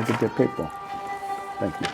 to get that paper. Thank you.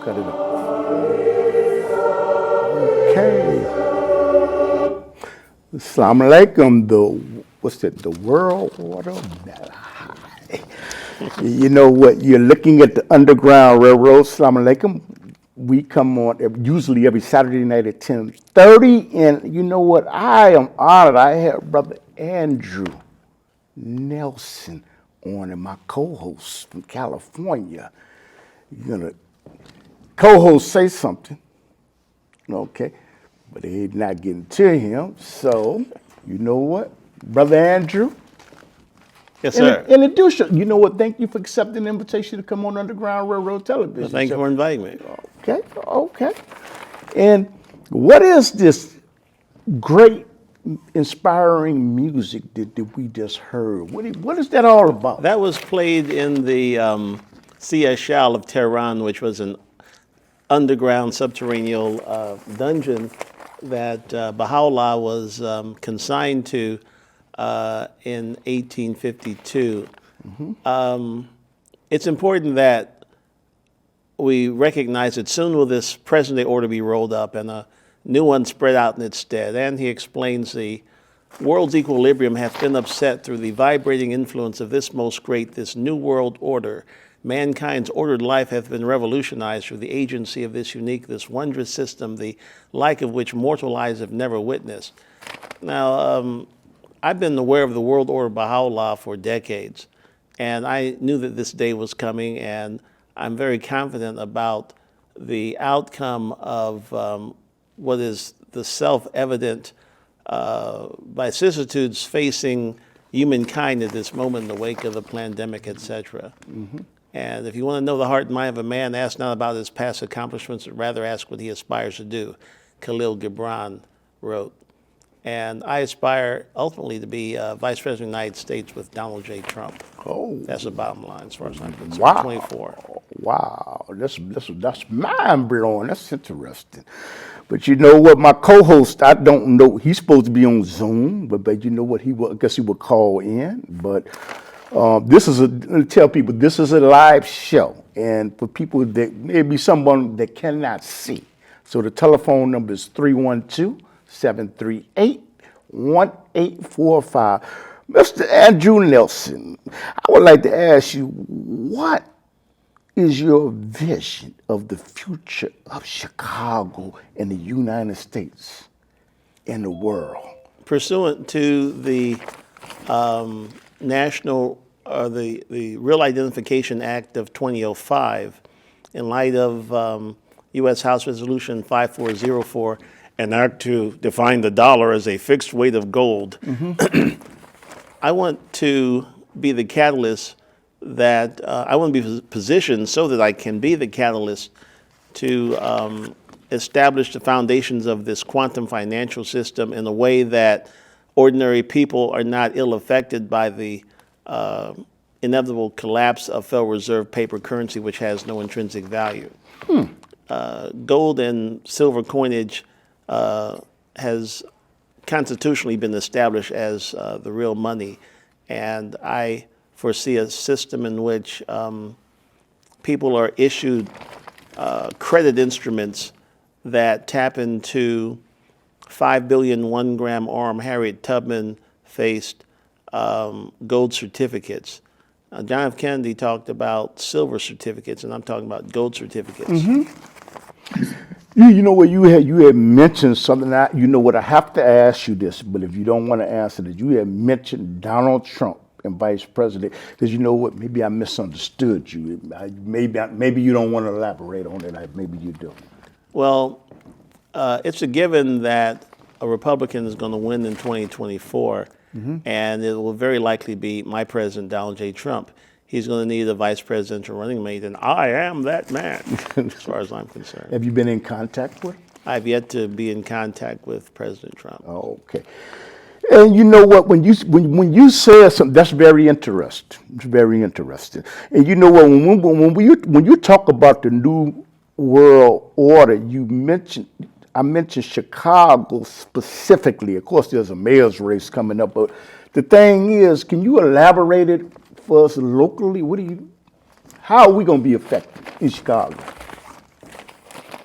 Cut it off. Okay. Assalamu alaikum. What's it? The world order? You know what? You're looking at the Underground Railroad. Assalamu alaikum. We come on usually every Saturday night at 10:30, and you know what? I am honored. I have Brother Andrew Nelson on, and my co-host from California. You're gonna co-host say something, okay? But they're not getting to him. So, you know what, Brother Andrew? Yes, sir. Introduce you. You know what? Thank you for accepting the invitation to come on Underground Railroad Television. Well, thank you for inviting me. Okay. And what is this great, inspiring music that we just heard? What is that all about? That was played in the C.S. Shal of Tehran, which was an underground subterranean dungeon that Baha'u'llah was consigned to in 1852. It's important that we recognize that soon will this present-day order be rolled up and a new one spread out in its stead. And he explains the world's equilibrium hath been upset through the vibrating influence of this most great, this new world order. Mankind's ordered life hath been revolutionized through the agency of this unique, this wondrous system, the like of which mortal eyes have never witnessed. Now, I've been aware of the world order of Baha'u'llah for decades, and I knew that this day was coming, and I'm very confident about the outcome of what is the self-evident vicissitudes facing humankind at this moment in the wake of the pandemic, etc. And if you want to know the heart and mind of a man, ask not about his past accomplishments, but rather ask what he aspires to do, Khalil Gibran wrote. And I aspire ultimately to be Vice President of the United States with Donald J. Trump. Oh, that's the bottom line as far as I'm concerned. wow. 24. Wow, that's mind blowing. That's interesting. But you know what? My co-host, I don't know. He's supposed to be on Zoom, but you know what? I guess he would call in. But This is tell people this is a live show, and for people that maybe someone that cannot see. So the telephone number is 312-738-1845. Mr. Andrew Nelson, I would like to ask you, what is your vision of the future of Chicago in the United States and the world? Pursuant to the the Real Identification Act of 2005, in light of U.S. House Resolution 5404, an act to define the dollar as a fixed weight of gold, I want to be the catalyst that I want to be positioned so that I can be the catalyst to establish the foundations of this quantum financial system in a way that ordinary people are not ill affected by the inevitable collapse of Federal Reserve paper currency, which has no intrinsic value. Gold and silver coinage has constitutionally been established as the real money, and I foresee a system in which people are issued credit instruments that tap into 5 billion 1 gram arm Harriet Tubman faced gold certificates. John F. Kennedy talked about silver certificates, and I'm talking about gold certificates. You know what, you had mentioned something that, you know what, I have to ask you this, but if you don't want to answer this, you had mentioned Donald Trump and vice president, because you know what, maybe I misunderstood you. Maybe you don't want to elaborate on it, maybe you do. Well, it's a given that a Republican is going to win in 2024, and it will very likely be my president, Donald J. Trump. He's going to need a vice presidential running mate, and I am that man, as far as I'm concerned. Have you been in contact with him? I've yet to be in contact with President Trump. Oh, okay. And you know what? When you say something, that's very interesting. It's very interesting. And you know what? When you talk about the new world order, I mentioned Chicago specifically. Of course, there's a mayor's race coming up, but the thing is, can you elaborate it for us locally? How are we going to be affected in Chicago?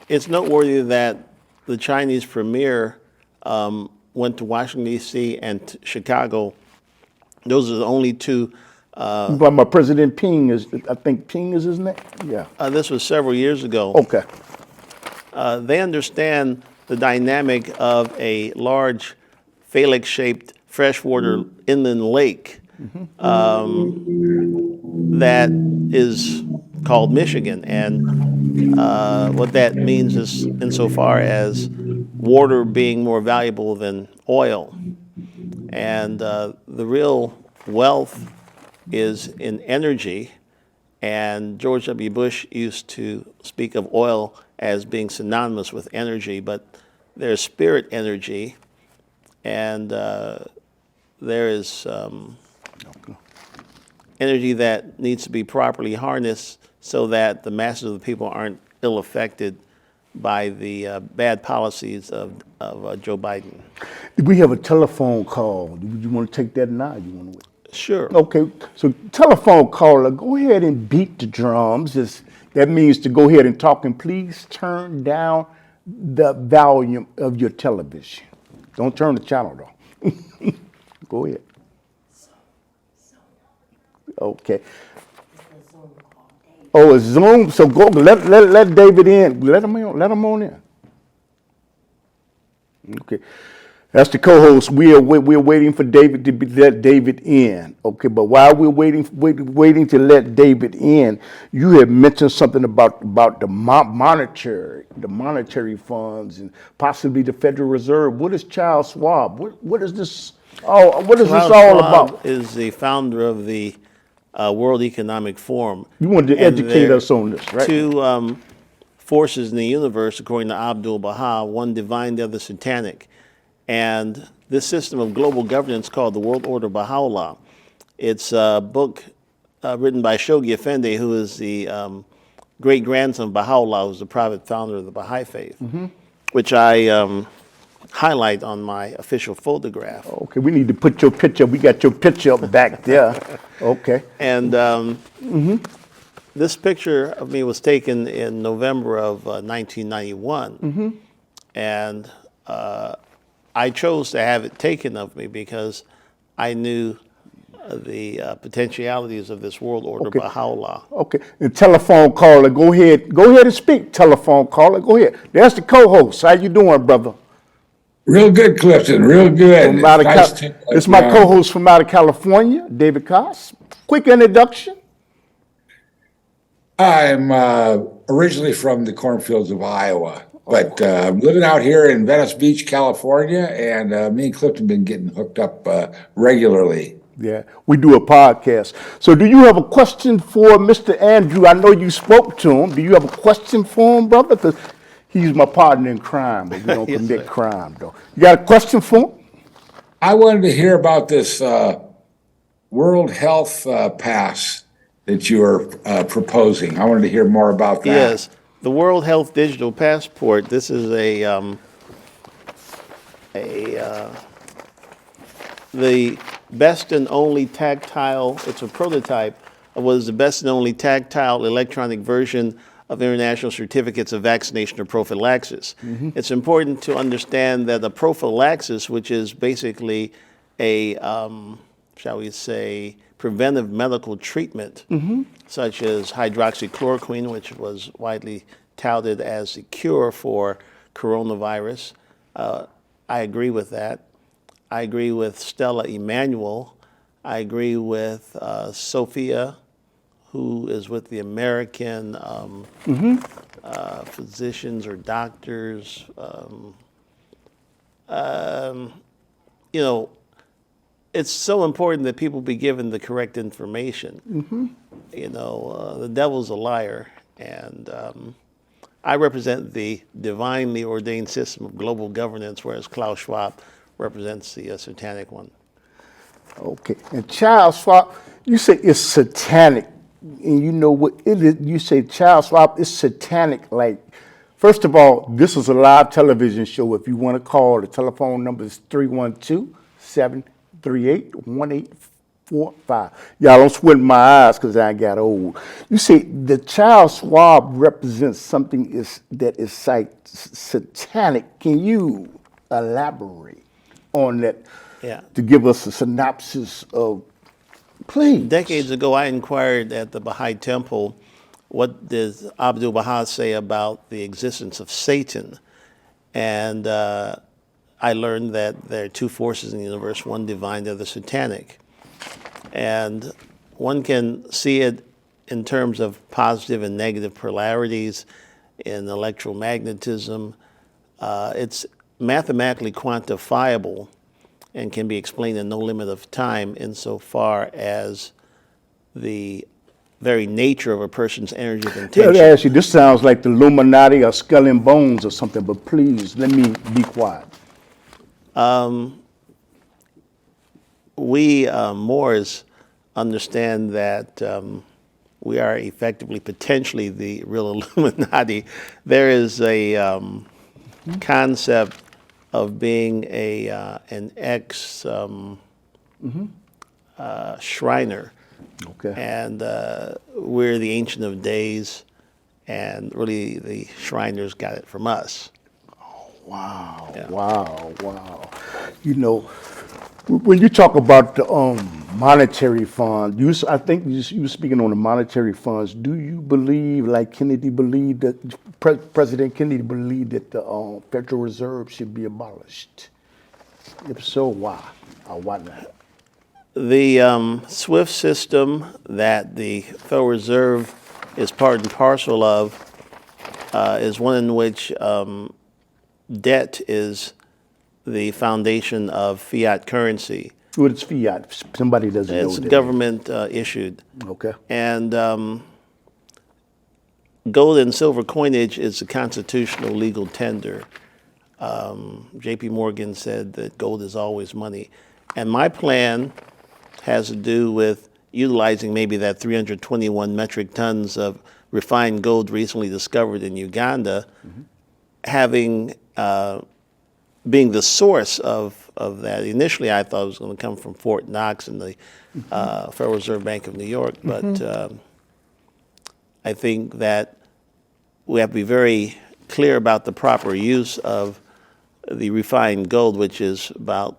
It's noteworthy that the Chinese premier went to Washington, D.C. and Chicago. Those are the only two. But my President Ping I think Ping is his name? Yeah. This was several years ago. Okay. They understand the dynamic of a large phallic-shaped freshwater inland lake that is called Michigan. And what that means is insofar as water being more valuable than oil. And the real wealth is in energy. And George W. Bush used to speak of oil as being synonymous with energy, but there's spirit energy, and there is energy that needs to be properly harnessed so that the masses of the people aren't ill affected by the bad policies of Joe Biden. We have a telephone call. Do you want to take that now? You want to? Sure. Okay, so telephone caller, go ahead and beat the drums. That means to go ahead and talk, and please turn down the volume of your television. Don't turn the channel though. Go ahead. Okay. Oh, it's Zoom. So go let David in. Let him on in. Okay. That's the co-host. We're waiting for David to let David in. Okay, but while we're waiting to let David in, you had mentioned something about the monetary funds and possibly the Federal Reserve. What is Charles Schwab? What is this? Oh, what is this all about? Is the founder of the World Economic Forum. You wanted to educate us on this, right? Two forces in the universe, according to Abdul Baha, one divine, the other satanic. And this system of global governance called the World Order Baha'u'llah, it's a book written by Shoghi Effendi, who is the great-grandson of Baha'u'llah, who's the private founder of the Baha'i faith, which I highlight on my official photograph. Okay, we need to put your picture. We got your picture up back there. Okay. And this picture of me was taken in November of 1991. And I chose to have it taken of me because I knew the potentialities of this world order, Okay. Baha'u'llah. Okay. The telephone caller, go ahead. Go ahead and speak. Telephone caller, go ahead. That's the co-host. How you doing, brother? Real good, Clifton. Real good. From It's nice to this is my co-host from out of California, David Koss. Quick introduction. I'm originally from the cornfields of Iowa, but I'm living out here in Venice Beach, California, and me and Clifton been getting hooked up regularly. Yeah, we do a podcast. So do you have a question for Mr. Andrew? I know you spoke to him. Do you have a question for him, brother? Because he's my partner in crime, but we don't Yes, commit sir. crime, though. You got a question for him? I wanted to hear about this World Health Pass that you are proposing. I wanted to hear more about that. Yes, the World Health Digital Passport. This is the best and only tactile. It's a prototype of what is the best and only tactile electronic version of international certificates of vaccination or prophylaxis. It's important to understand that the prophylaxis, which is basically a, shall we say, preventive medical treatment, such as hydroxychloroquine, which was widely touted as a cure for coronavirus. I agree with that. I agree with Stella Emanuel. I agree with Sophia, who is with the American physicians or doctors. You know, it's so important that people be given the correct information. You know, the devil's a liar, and I represent the divinely ordained system of global governance, whereas Klaus Schwab represents the satanic one. Okay. And child swap, you say it's satanic. And you know what it is? You say child swap is satanic. Like, first of all, this is a live television show. If you want to call, the telephone number is 312-738-1845. Y'all don't squint my eyes because I got old. You say the child swab represents something that is like satanic. Can you elaborate on that? Yeah. To give us a synopsis of, please. Decades ago, I inquired at the Baha'i Temple, what does Abdul Baha say about the existence of Satan? And I learned that there are two forces in the universe, one divine, the other satanic. And one can see it in terms of positive and negative polarities in electromagnetism. It's mathematically quantifiable and can be explained in no limit of time insofar as the very nature of a person's energy of Let intention. me ask you, this sounds like the Illuminati or Skull and Bones or something, but please, let me be quiet. We Moors understand that we are effectively, potentially, the real Illuminati. There is a concept of being an ex Shriner, Okay. and we're the Ancient of Days, and really the Shriners got it from us. Wow, Yeah. wow. You know, when you talk about the monetary fund, I think you were speaking on the monetary funds. Do you believe, like Kennedy believed, that President Kennedy believed that the Federal Reserve should be abolished? If so, why? Or why not? The SWIFT system that the Federal Reserve is part and parcel of is one in which debt is the foundation of fiat currency. What is fiat? Somebody doesn't know It's that. government issued. Okay. And gold and silver coinage is a constitutional legal tender. J.P. Morgan said that gold is always money. And my plan has to do with utilizing maybe that 321 metric tons of refined gold recently discovered in Uganda, having being the source of that. Initially, I thought it was going to come from Fort Knox and the Federal Reserve Bank of New York, but I think that we have to be very clear about the proper use of the refined gold, which is about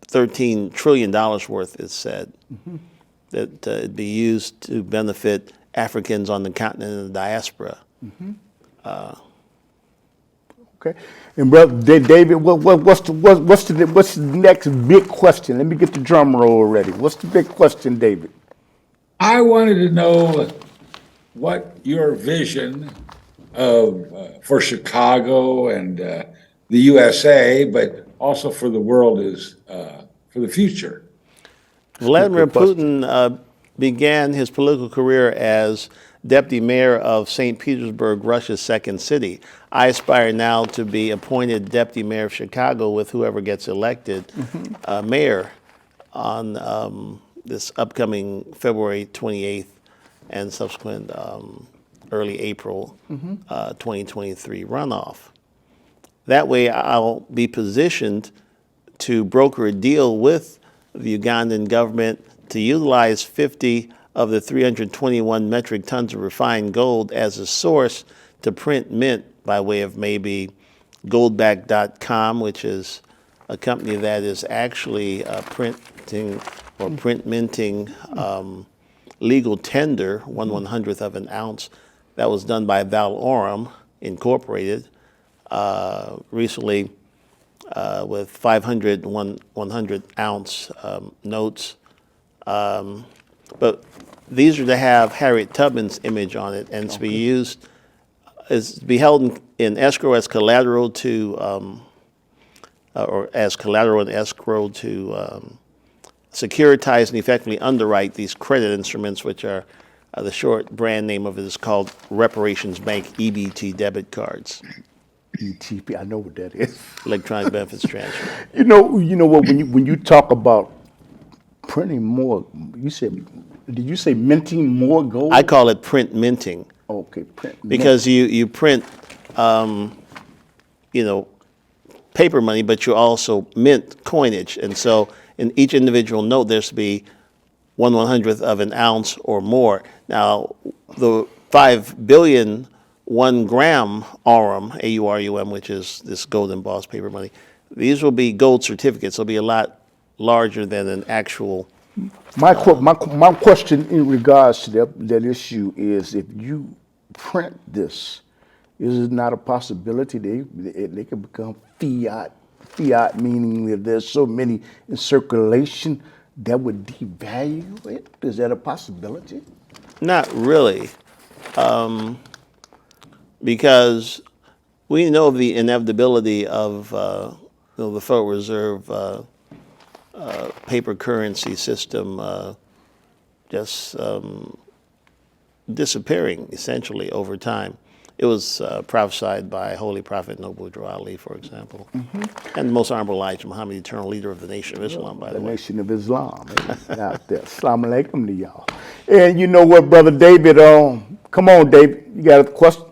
$13 trillion worth, it's said, that it'd be used to benefit Africans on the continent and the diaspora. Okay. And brother David, what's the next big question? Let me get the drum roll ready. What's the big question, David? I wanted to know what your vision of for Chicago and the USA, but also for the world is for the future. Vladimir Good question. Putin began his political career as deputy mayor of St. Petersburg, Russia's second city. I aspire now to be appointed deputy mayor of Chicago with whoever gets elected mayor on this upcoming February 28th and subsequent early April 2023 runoff. That way I'll be positioned to broker a deal with the Ugandan government to utilize 50 of the 321 metric tons of refined gold as a source to print mint by way of maybe goldback.com, which is a company that is actually printing or print minting legal tender, 1/100th of an ounce. That was done by Valorum Incorporated recently with 500 100 ounce notes. But these are to have Harriet Tubman's image on it and to be used, is to be held in escrow as collateral to, or as collateral in escrow to securitize and effectively underwrite these credit instruments, which are the short brand name of it is called Reparations Bank EBT debit cards. ETP, I know what that is. Electronic benefits transfer. You know what? When you talk about printing more, did you say minting more gold? I call it print minting. Okay, print. Because you print, paper money, but you also mint coinage. And so in each individual note, there's to be 1/100th of an ounce or more. Now, the 5 billion 1 gram aurum, AURUM, which is this gold embossed paper money, these will be gold certificates. They'll be a lot larger than an actual. My question in regards to that issue is, if you print this, is it not a possibility they could become fiat? Fiat meaning that there's so many in circulation that would devalue it. Is that a possibility? Not really, because we know the inevitability of the Federal Reserve paper currency system just disappearing essentially over time. It was prophesied by Holy Prophet Noble Drew Ali, for example, and the Most Honorable Elijah Muhammad, eternal leader of the Nation of Islam, by the way. The Nation of Islam out there. Assalamu alaikum to y'all. And you know what, Brother David? Come on, David. You got a question?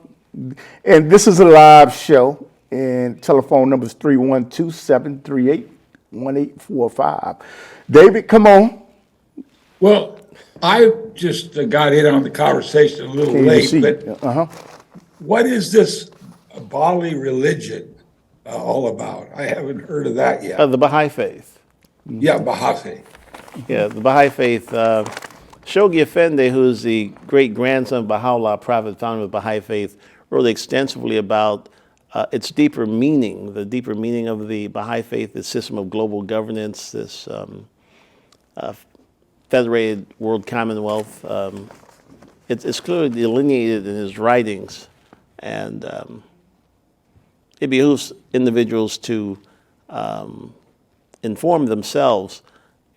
And this is a live show, and telephone number is 312-738-1845. David, come on. Well, I just got in on the conversation a little late, but what is this Baali religion all about? I haven't heard of that yet. The Baha'i faith. Yeah, Baha'i. Yeah, the Baha'i faith. Shoghi Effendi, who is the great-grandson of Baha'u'llah, prophet, founder of the Baha'i faith, wrote extensively about its deeper meaning, the deeper meaning of the Baha'i faith, the system of global governance, this federated world commonwealth. It's clearly delineated in his writings, and it behooves individuals to inform themselves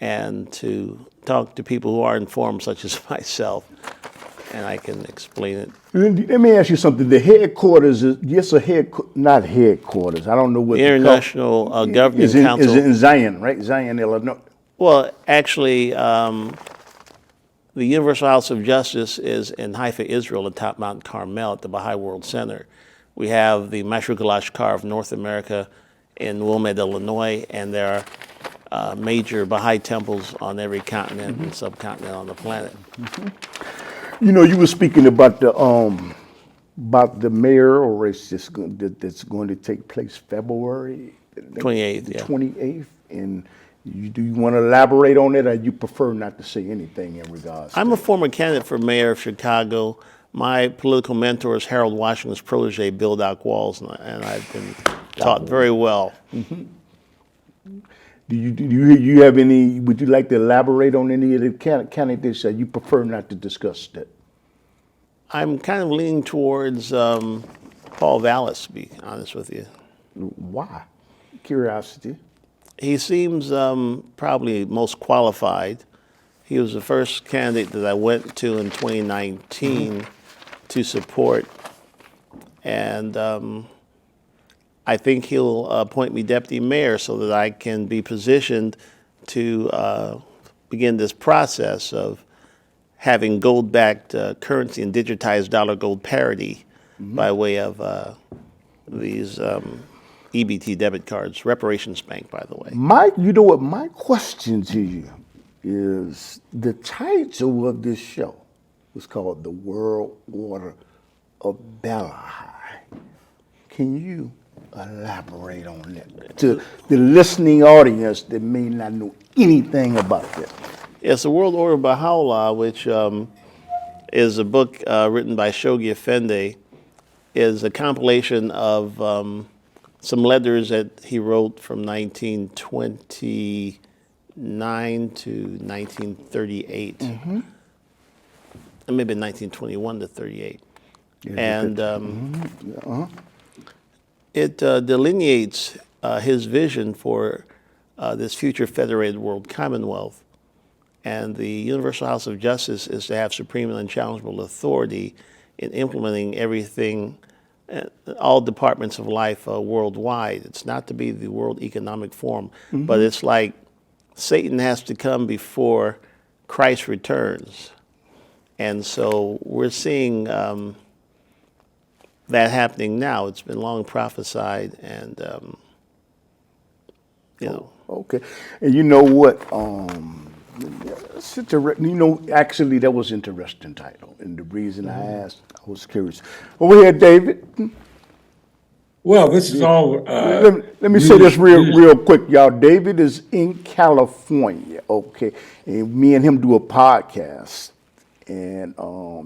and to talk to people who are informed, such as myself, and I can explain it. Let me ask you something. The headquarters is not headquarters. I don't know what The International Governing Council is in Zion, right? Zion, Illinois. Well, actually, the Universal House of Justice is in Haifa, Israel, atop Mount Carmel at the Baha'i World Center. We have the Mashruq al-Ashkar of North America in Wilmette, Illinois, and there are major Baha'i temples on every continent and subcontinent on the planet. You know, you were speaking about the mayoral race that's going to take place February 28th, yeah. 28th, and do you want to elaborate on it, or you prefer not to say anything in regards? I'm to a former candidate for mayor of Chicago. My political mentor is Harold Washington's protege, Bill Doc Walls, and I've been taught very well. Do you have any? Would you like to elaborate on any of the candidates that you prefer not to discuss that? I'm kind of leaning towards Paul Vallis, to be honest with you. Why? Curiosity. He seems probably most qualified. He was the first candidate that I went to in 2019 to support, and I think he'll appoint me deputy mayor so that I can be positioned to begin this process of having gold-backed currency and digitized dollar-gold parity by way of these EBT debit cards, reparations bank, by the way. You know what? My question to you is the title of this show was called "The World Order of Baha'i." Can you elaborate on that to the listening audience that may not know anything about that? Yes, the World Order of Baha'u'llah, which is a book written by Shoghi Effendi, is a compilation of some letters that he wrote from 1929 to 1938, and maybe 1921 to 38. And it delineates his vision for this future federated world commonwealth. And the Universal House of Justice is to have supreme and unchallengeable authority in implementing everything, all departments of life worldwide. It's not to be the World Economic Forum, but it's like Satan has to come before Christ returns. And so we're seeing that happening now. It's been long prophesied, and you know. Okay, and you know what? Actually, that was an interesting title, and the reason I asked, I was curious. Over here, David. Well, this is all. Let me say this real quick, y'all. David is in California, okay, and me and him do a podcast, and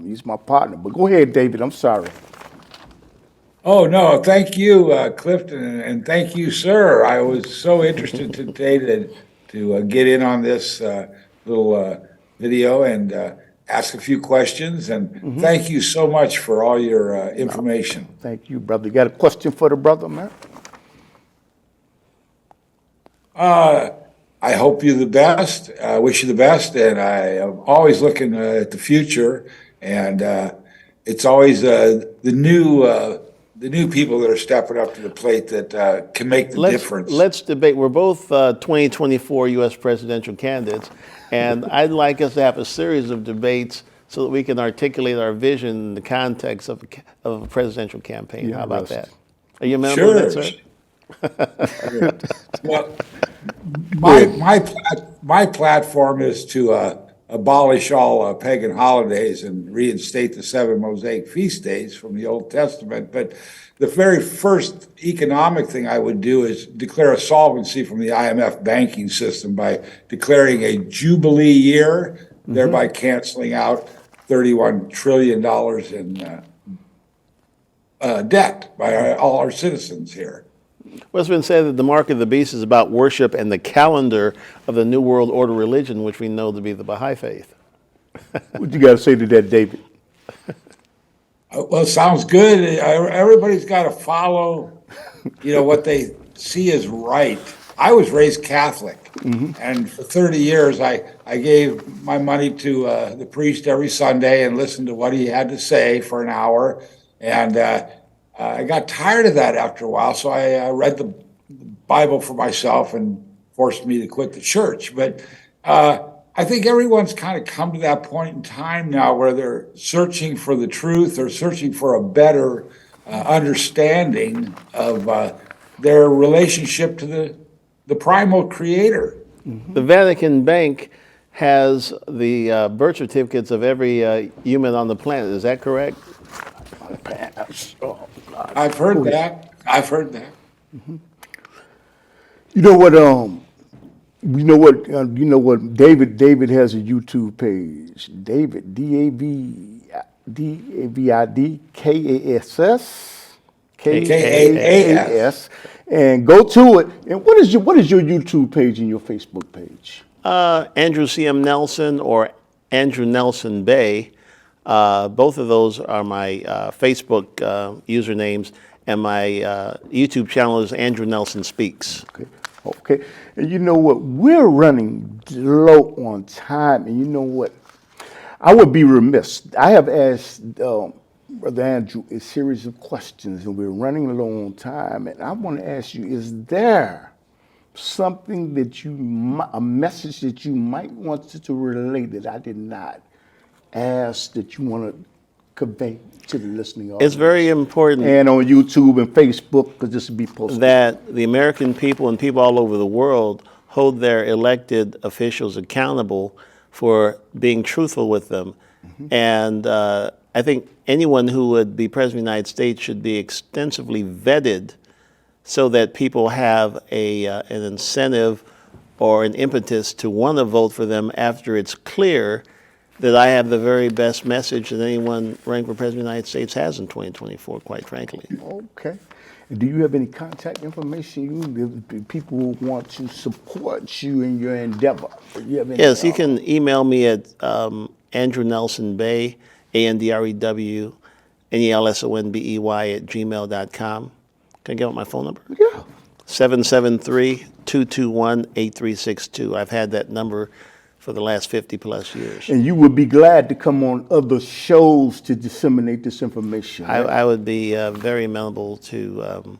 he's my partner. But go ahead, David. I'm sorry. Oh, no, thank you, Clifton, and thank you, sir. I was so interested today to get in on this little video and ask a few questions. And thank you so much for all your information. Thank you, brother. You got a question for the brother, man? I hope you the best. I wish you the best, and I am always looking at the future. And it's always the new people that are stepping up to the plate that can make the difference. Let's debate. We're both 2024 U.S. presidential candidates, and I'd like us to have a series of debates so that we can articulate our vision in the context of a presidential campaign. How about that? Are you amenable to that, sir? Well, my platform is to abolish all pagan holidays and reinstate the 7 Mosaic feast days from the Old Testament. But the very first economic thing I would do is declare a solvency from the IMF banking system by declaring a Jubilee year, thereby canceling out $31 trillion in debt by all our citizens here. Well, it's been said that the mark of the beast is about worship and the calendar of the New World Order religion, which we know to be the Baha'i faith. What you got to say to that, David? Well, it sounds good. Everybody's got to follow, what they see as right. I was raised Catholic, and for 30 years, I gave my money to the priest every Sunday and listened to what he had to say for an hour. And I got tired of that after a while, so I read the Bible for myself and forced me to quit the church. But I think everyone's kind of come to that point in time now where they're searching for the truth or searching for a better understanding of their relationship to the primal creator. The Vatican Bank has the birth certificates of every human on the planet. Is that correct? Oh, God. I've heard that. I've heard that. You know what? You know what? David has a YouTube page. David DAVIDKASS KAAS. and go to it. And what is your YouTube page and your Facebook page? Andrew C.M. Nelson or Andrew Nelson Bay. Both of those are my Facebook usernames, and my YouTube channel is Andrew Nelson Speaks. Okay. And you know what? We're running low on time, and you know what? I would be remiss. I have asked Brother Andrew a series of questions, and we're running low on time. And I want to ask you: is there something that a message that you might want to relate that I did not ask that you want to convey to the listening audience? It's very important. And on YouTube and Facebook, because this will be posted. That the American people and people all over the world hold their elected officials accountable for being truthful with them. And I think anyone who would be President of the United States should be extensively vetted so that people have an incentive or an impetus to want to vote for them after it's clear that I have the very best message that anyone running for President of the United States has in 2024, quite frankly. Okay. Do you have any contact information? People who want to support you in your endeavor? Yes, you can email me at Andrew Nelson Bay, ANDREW, NELSONBEY at gmail.com. Can I give out my phone number? Yeah. 773-221-8362. I've had that number for the last 50 plus years. And you would be glad to come on other shows to disseminate this information. Right? I would be very amenable to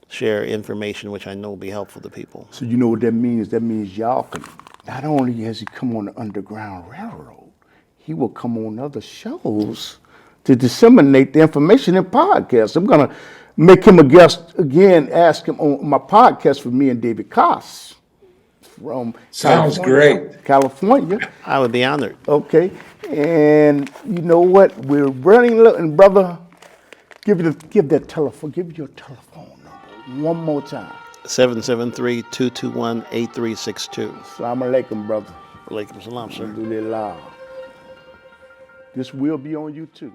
share information which I know will be helpful to people. So you know what that means? That means y'all can, not only has he come on the Underground Railroad, he will come on other shows to disseminate the information in podcasts. I'm going to make him a guest again, ask him on my podcast for me and David Koss from Sounds great. California. I would be honored. Okay. And you know what? We're running low. And brother, give your telephone number one more time. 773-221-8362. Assalamu alaikum, brother. Walaikum salam, sir. Alhamdulillah. This will be on YouTube.